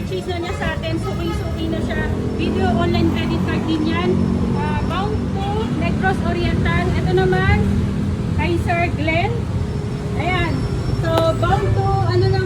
na-purchase na niya sa atin. Suki-suki na siya. Video online credit card din yan. Bound to Negros Oriental. Ito naman, kay Sir Glenn. Ayan. So, bound to, ano na